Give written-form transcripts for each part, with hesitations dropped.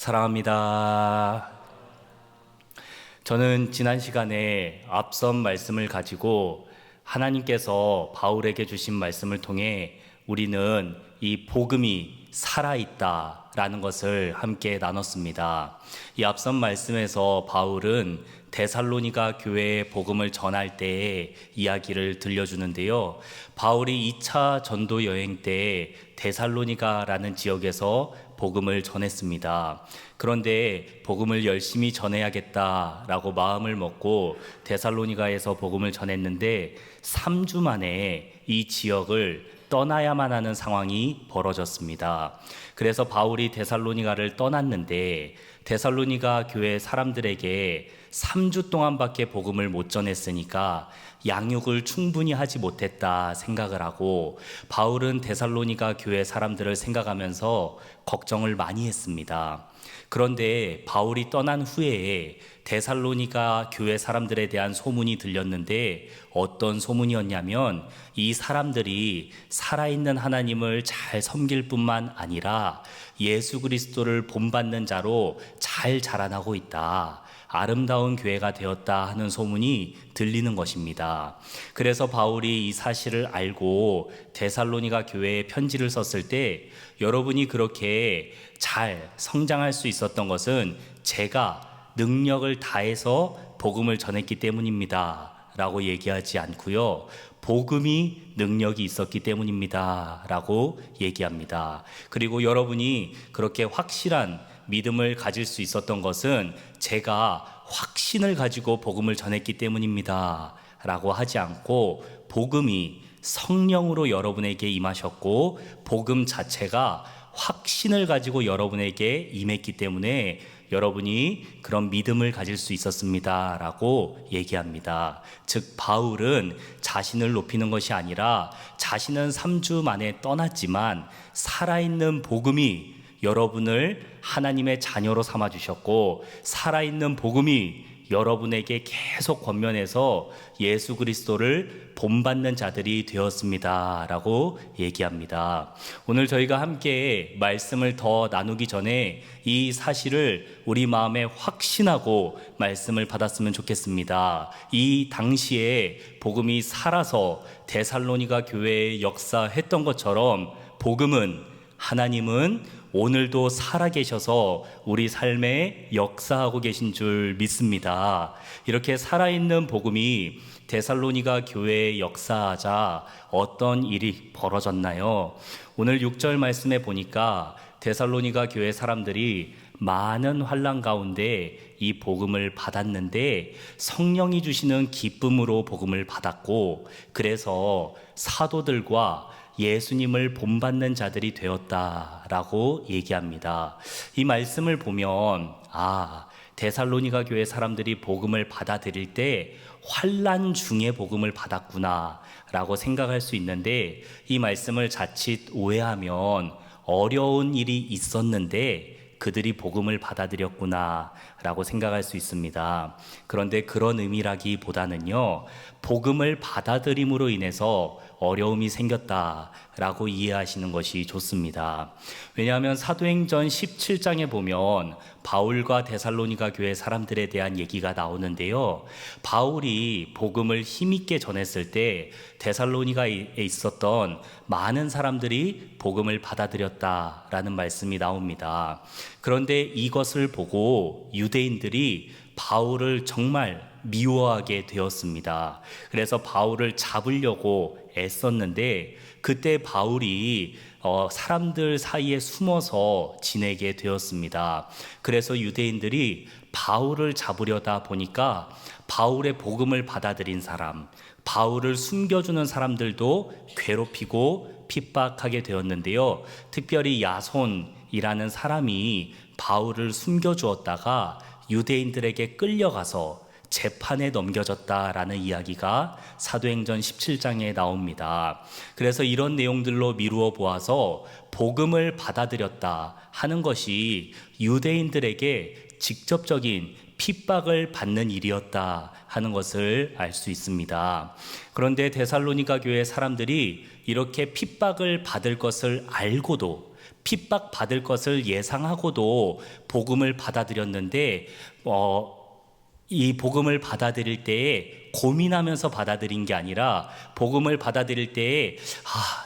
사랑합니다. 저는 지난 시간에 앞선 말씀을 가지고 하나님께서 바울에게 주신 말씀을 통해 우리는 이 복음이 살아있다라는 것을 함께 나눴습니다. 이 앞선 말씀에서 바울은 데살로니가 교회에 복음을 전할 때의 이야기를 들려주는데요. 바울이 2차 전도 여행 때 데살로니가라는 지역에서 복음을 전했습니다. 그런데 복음을 열심히 전해야겠다라고 마음을 먹고 데살로니가에서 복음을 전했는데 3주 만에 이 지역을 떠나야만 하는 상황이 벌어졌습니다. 그래서 바울이 데살로니가를 떠났는데 데살로니가 교회 사람들에게 3주 동안밖에 복음을 못 전했으니까 양육을 충분히 하지 못했다 생각을 하고 바울은 데살로니가 교회 사람들을 생각하면서 걱정을 많이 했습니다. 그런데 바울이 떠난 후에 데살로니가 교회 사람들에 대한 소문이 들렸는데 어떤 소문이었냐면 이 사람들이 살아있는 하나님을 잘 섬길 뿐만 아니라 예수 그리스도를 본받는 자로 잘 자라나고 있다. 아름다운 교회가 되었다 하는 소문이 들리는 것입니다. 그래서 바울이 이 사실을 알고 데살로니가 교회에 편지를 썼을 때 여러분이 그렇게 잘 성장할 수 있었던 것은 제가 능력을 다해서 복음을 전했기 때문입니다 라고 얘기하지 않고요, 복음이 능력이 있었기 때문입니다 라고 얘기합니다. 그리고 여러분이 그렇게 확실한 믿음을 가질 수 있었던 것은 제가 확신을 가지고 복음을 전했기 때문입니다 라고 하지 않고 복음이 성령으로 여러분에게 임하셨고 복음 자체가 확신을 가지고 여러분에게 임했기 때문에 여러분이 그런 믿음을 가질 수 있었습니다 라고 얘기합니다. 즉 바울은 자신을 높이는 것이 아니라 자신은 3주 만에 떠났지만 살아있는 복음이 여러분을 하나님의 자녀로 삼아주셨고 살아있는 복음이 여러분에게 계속 권면해서 예수 그리스도를 본받는 자들이 되었습니다 라고 얘기합니다. 오늘 저희가 함께 말씀을 더 나누기 전에 이 사실을 우리 마음에 확신하고 말씀을 받았으면 좋겠습니다. 이 당시에 복음이 살아서 데살로니가 교회에 역사했던 것처럼 복음은, 하나님은 오늘도 살아계셔서 우리 삶에 역사하고 계신 줄 믿습니다. 이렇게 살아있는 복음이 데살로니가 교회에 역사하자 어떤 일이 벌어졌나요? 오늘 6절 말씀에 보니까 데살로니가 교회 사람들이 많은 환난 가운데 이 복음을 받았는데 성령이 주시는 기쁨으로 복음을 받았고 그래서 사도들과 예수님을 본받는 자들이 되었다라고 얘기합니다. 이 말씀을 보면 데살로니가 교회 사람들이 복음을 받아들일 때 환난 중에 복음을 받았구나 라고 생각할 수 있는데 이 말씀을 자칫 오해하면 어려운 일이 있었는데 그들이 복음을 받아들였구나 라고 생각할 수 있습니다. 그런데 그런 의미라기보다는요, 복음을 받아들임으로 인해서 어려움이 생겼다라고 이해하시는 것이 좋습니다. 왜냐하면 사도행전 17장에 보면 바울과 데살로니가 교회 사람들에 대한 얘기가 나오는데요, 바울이 복음을 힘있게 전했을 때 데살로니가에 있었던 많은 사람들이 복음을 받아들였다라는 말씀이 나옵니다. 그런데 이것을 보고 유대인들이 바울을 정말 미워하게 되었습니다. 그래서 바울을 잡으려고 애썼는데 그때 바울이 사람들 사이에 숨어서 지내게 되었습니다. 그래서 유대인들이 바울을 잡으려다 보니까 바울의 복음을 받아들인 사람, 바울을 숨겨주는 사람들도 괴롭히고 핍박하게 되었는데요, 특별히 야손이라는 사람이 바울을 숨겨주었다가 유대인들에게 끌려가서 재판에 넘겨졌다라는 이야기가 사도행전 17장에 나옵니다. 그래서 이런 내용들로 미루어 보아서 복음을 받아들였다 하는 것이 유대인들에게 직접적인 핍박을 받는 일이었다 하는 것을 알 수 있습니다. 그런데 데살로니가 교회 사람들이 이렇게 핍박을 받을 것을 알고도 핍박받을 것을 예상하고도 복음을 받아들였는데 이 복음을 받아들일 때에 고민하면서 받아들인 게 아니라 복음을 받아들일 때에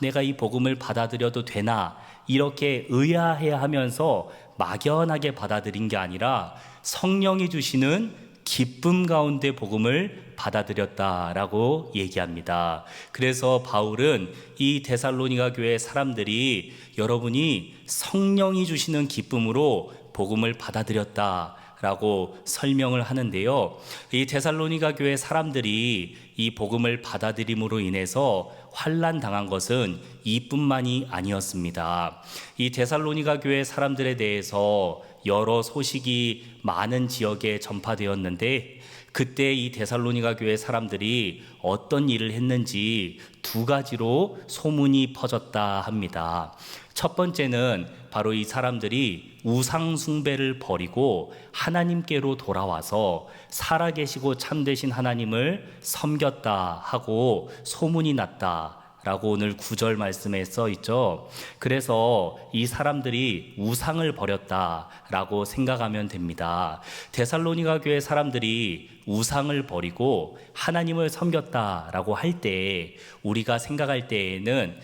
내가 이 복음을 받아들여도 되나 이렇게 의아해하면서 막연하게 받아들인 게 아니라 성령이 주시는 기쁨 가운데 복음을 받아들였다라고 얘기합니다. 그래서 바울은 이 데살로니가 교회 사람들이 여러분이 성령이 주시는 기쁨으로 복음을 받아들였다라고 설명을 하는데요. 이 데살로니가 교회 사람들이 이 복음을 받아들임으로 인해서 환난 당한 것은 이뿐만이 아니었습니다. 이 데살로니가 교회 사람들에 대해서 여러 소식이 많은 지역에 전파되었는데 그때 이 데살로니가 교회 사람들이 어떤 일을 했는지 두 가지로 소문이 퍼졌다 합니다. 첫 번째는 바로 이 사람들이 우상 숭배를 버리고 하나님께로 돌아와서 살아계시고 참되신 하나님을 섬겼다 하고 소문이 났다 라고 오늘 9절 말씀에 써 있죠. 그래서 이 사람들이 우상을 버렸다라고 생각하면 됩니다. 데살로니가 교회 사람들이 우상을 버리고 하나님을 섬겼다라고 할 때 우리가 생각할 때에는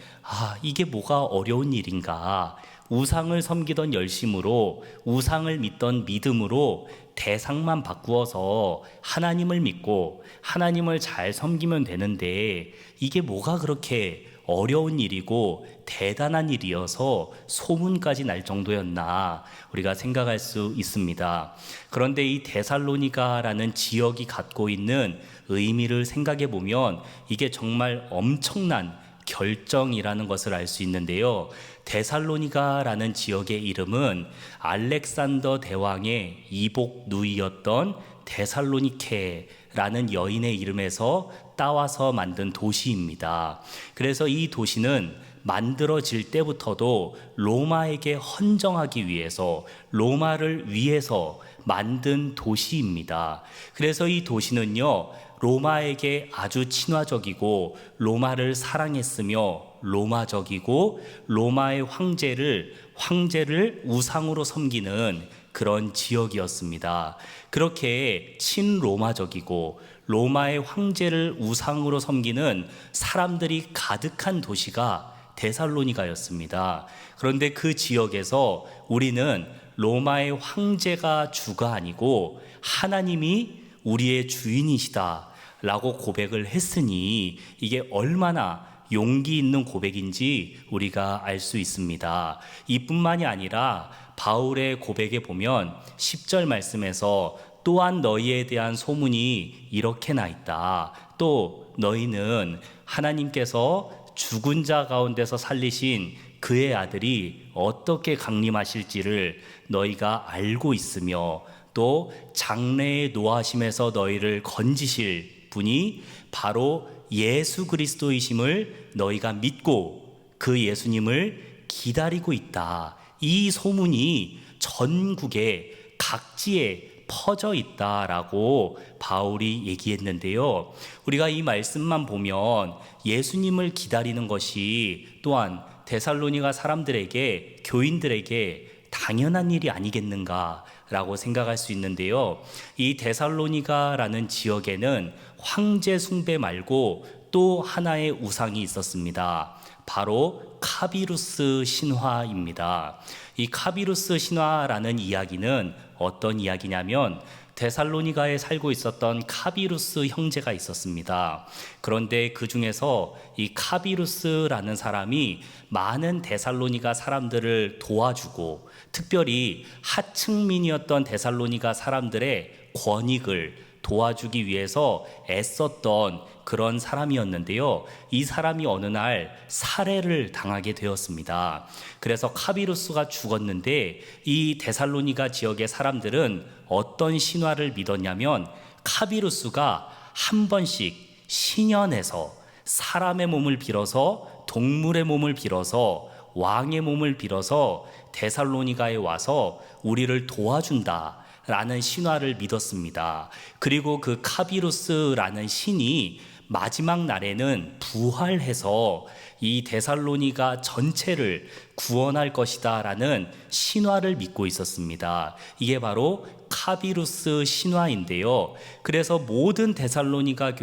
이게 뭐가 어려운 일인가? 우상을 섬기던 열심으로 우상을 믿던 믿음으로 대상만 바꾸어서 하나님을 믿고 하나님을 잘 섬기면 되는데 이게 뭐가 그렇게 어려운 일이고 대단한 일이어서 소문까지 날 정도였나 우리가 생각할 수 있습니다. 그런데 이 데살로니가라는 지역이 갖고 있는 의미를 생각해 보면 이게 정말 엄청난 결정이라는 것을 알 수 있는데요. 데살로니가라는 지역의 이름은 알렉산더 대왕의 이복 누이였던 데살로니케라는 여인의 이름에서 따와서 만든 도시입니다. 그래서 이 도시는 만들어질 때부터도 로마에게 헌정하기 위해서 로마를 위해서 만든 도시입니다. 그래서 이 도시는요 로마에게 아주 친화적이고 로마를 사랑했으며 로마적이고 로마의 황제를 우상으로 섬기는 그런 지역이었습니다. 그렇게 친로마적이고 로마의 황제를 우상으로 섬기는 사람들이 가득한 도시가 데살로니가였습니다. 그런데 그 지역에서 우리는 로마의 황제가 주가 아니고 하나님이 우리의 주인이시다 라고 고백을 했으니 이게 얼마나 용기 있는 고백인지 우리가 알 수 있습니다. 이뿐만이 아니라 바울의 고백에 보면 10절 말씀에서 또한 너희에 대한 소문이 이렇게 나 있다. 또 너희는 하나님께서 죽은 자 가운데서 살리신 그의 아들이 어떻게 강림하실지를 너희가 알고 있으며 또 장래의 노하심에서 너희를 건지실 분이 바로 예수 그리스도이심을 너희가 믿고 그 예수님을 기다리고 있다. 이 소문이 전국의 각지에 퍼져 있다라고 바울이 얘기했는데요. 우리가 이 말씀만 보면 예수님을 기다리는 것이 또한 데살로니가 사람들에게 교인들에게 당연한 일이 아니겠는가 라고 생각할 수 있는데요. 이 데살로니가라는 지역에는 황제 숭배 말고 또 하나의 우상이 있었습니다. 바로 카비루스 신화입니다. 이 카비루스 신화라는 이야기는 어떤 이야기냐면 데살로니가에 살고 있었던 카비루스 형제가 있었습니다. 그런데 그 중에서 이 카비루스라는 사람이 많은 데살로니가 사람들을 도와주고 특별히 하층민이었던 데살로니가 사람들의 권익을 도와주기 위해서 애썼던 그런 사람이었는데요. 이 사람이 어느 날 살해를 당하게 되었습니다. 그래서 카비루스가 죽었는데 이 데살로니가 지역의 사람들은 어떤 신화를 믿었냐면 카비루스가 한 번씩 신현에서 사람의 몸을 빌어서 동물의 몸을 빌어서 왕의 몸을 빌어서 데살로니가에 와서 우리를 도와준다 라는 신화를 믿었습니다. 그리고 그 카비루스라는 신이 마지막 날에는 부활해서 이 데살로니가 전체를 구원할 것이다 라는 신화를 믿고 있었습니다. 이게 바로 카비루스 신화인데요. 그래서 모든 데살로니가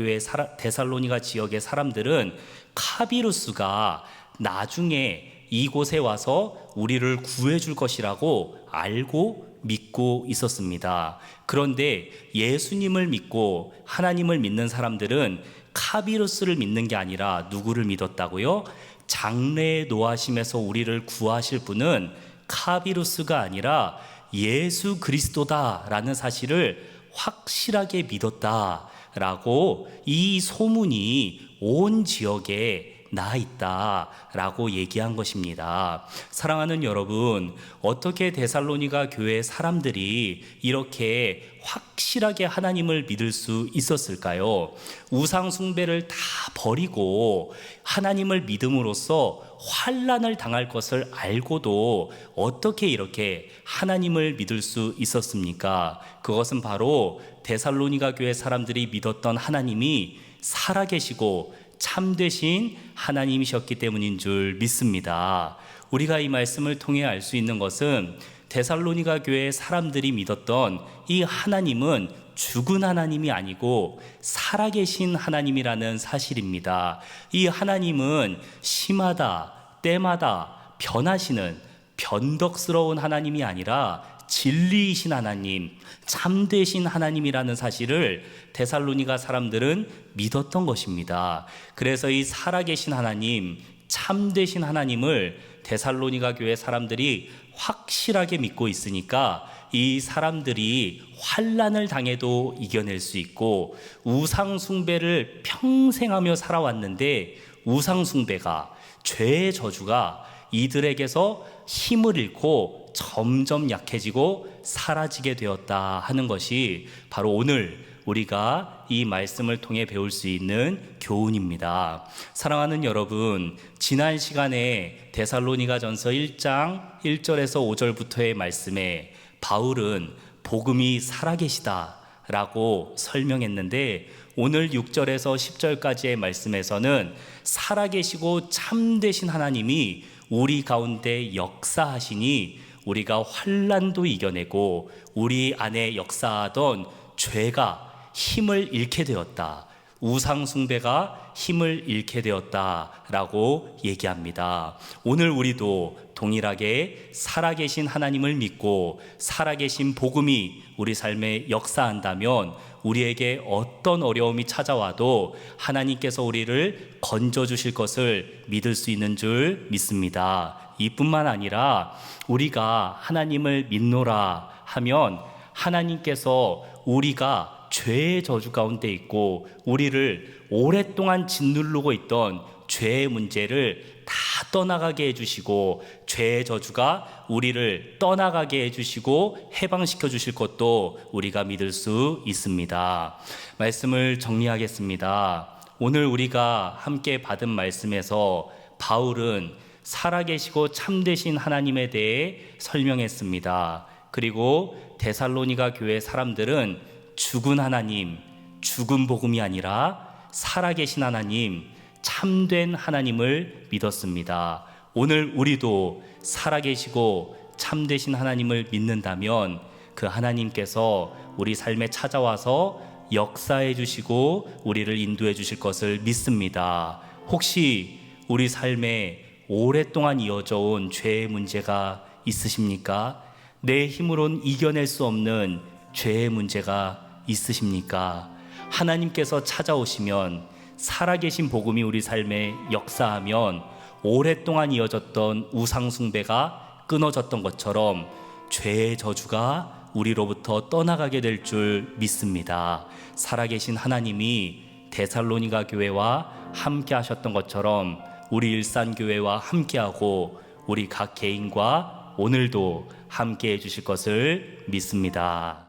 데살로니가 지역의 사람들은 카비루스가 나중에 이곳에 와서 우리를 구해줄 것이라고 알고 믿고 있었습니다. 그런데 예수님을 믿고 하나님을 믿는 사람들은 카비루스를 믿는 게 아니라 누구를 믿었다고요? 장래에 노하심에서 우리를 구하실 분은 카비루스가 아니라 예수 그리스도다라는 사실을 확실하게 믿었다라고 이 소문이 온 지역에 나 있다라고 얘기한 것입니다. 사랑하는 여러분, 어떻게 데살로니가 교회 사람들이 이렇게 확실하게 하나님을 믿을 수 있었을까요? 우상 숭배를 다 버리고 하나님을 믿음으로써 환난을 당할 것을 알고도 어떻게 이렇게 하나님을 믿을 수 있었습니까? 그것은 바로 데살로니가 교회 사람들이 믿었던 하나님이 살아계시고 참되신 하나님이셨기 때문인 줄 믿습니다. 우리가 이 말씀을 통해 알 수 있는 것은 데살로니가 교회 사람들이 믿었던 이 하나님은 죽은 하나님이 아니고 살아계신 하나님이라는 사실입니다. 이 하나님은 시마다 때마다 변하시는 변덕스러운 하나님이 아니라 진리이신 하나님, 참되신 하나님이라는 사실을 데살로니가 사람들은 믿었던 것입니다. 그래서 이 살아계신 하나님, 참되신 하나님을 데살로니가 교회 사람들이 확실하게 믿고 있으니까 이 사람들이 환난을 당해도 이겨낼 수 있고, 우상 숭배를 평생 하며 살아왔는데 우상 숭배가, 죄의 저주가 이들에게서 힘을 잃고 점점 약해지고 사라지게 되었다 하는 것이 바로 오늘 우리가 이 말씀을 통해 배울 수 있는 교훈입니다. 사랑하는 여러분, 지난 시간에 데살로니가전서 1장 1절에서 5절부터의 말씀에 바울은 복음이 살아계시다 라고 설명했는데, 오늘 6절에서 10절까지의 말씀에서는 살아계시고 참되신 하나님이 우리 가운데 역사하시니 우리가 환난도 이겨내고 우리 안에 역사하던 죄가 힘을 잃게 되었다, 우상 숭배가 힘을 잃게 되었다라고 얘기합니다. 오늘 우리도 동일하게 살아계신 하나님을 믿고 살아계신 복음이 우리 삶에 역사한다면 우리에게 어떤 어려움이 찾아와도 하나님께서 우리를 건져주실 것을 믿을 수 있는 줄 믿습니다. 이뿐만 아니라 우리가 하나님을 믿노라 하면 하나님께서 우리가 죄의 저주 가운데 있고 우리를 오랫동안 짓누르고 있던 죄의 문제를 다 떠나가게 해주시고, 죄의 저주가 우리를 떠나가게 해주시고 해방시켜 주실 것도 우리가 믿을 수 있습니다. 말씀을 정리하겠습니다. 오늘 우리가 함께 받은 말씀에서 바울은 살아계시고 참되신 하나님에 대해 설명했습니다. 그리고 데살로니가 교회 사람들은 죽은 하나님, 죽은 복음이 아니라 살아계신 하나님, 참된 하나님을 믿었습니다. 오늘 우리도 살아계시고 참되신 하나님을 믿는다면 그 하나님께서 우리 삶에 찾아와서 역사해 주시고 우리를 인도해 주실 것을 믿습니다. 혹시 우리 삶에 오랫동안 이어져 온 죄의 문제가 있으십니까? 내 힘으론 이겨낼 수 없는 죄의 문제가 있으십니까? 하나님께서 찾아오시면, 살아계신 복음이 우리 삶에 역사하면 오랫동안 이어졌던 우상 숭배가 끊어졌던 것처럼 죄의 저주가 우리로부터 떠나가게 될 줄 믿습니다. 살아계신 하나님이 데살로니가 교회와 함께 하셨던 것처럼 우리 일산교회와 함께하고 우리 각 개인과 오늘도 함께 해주실 것을 믿습니다.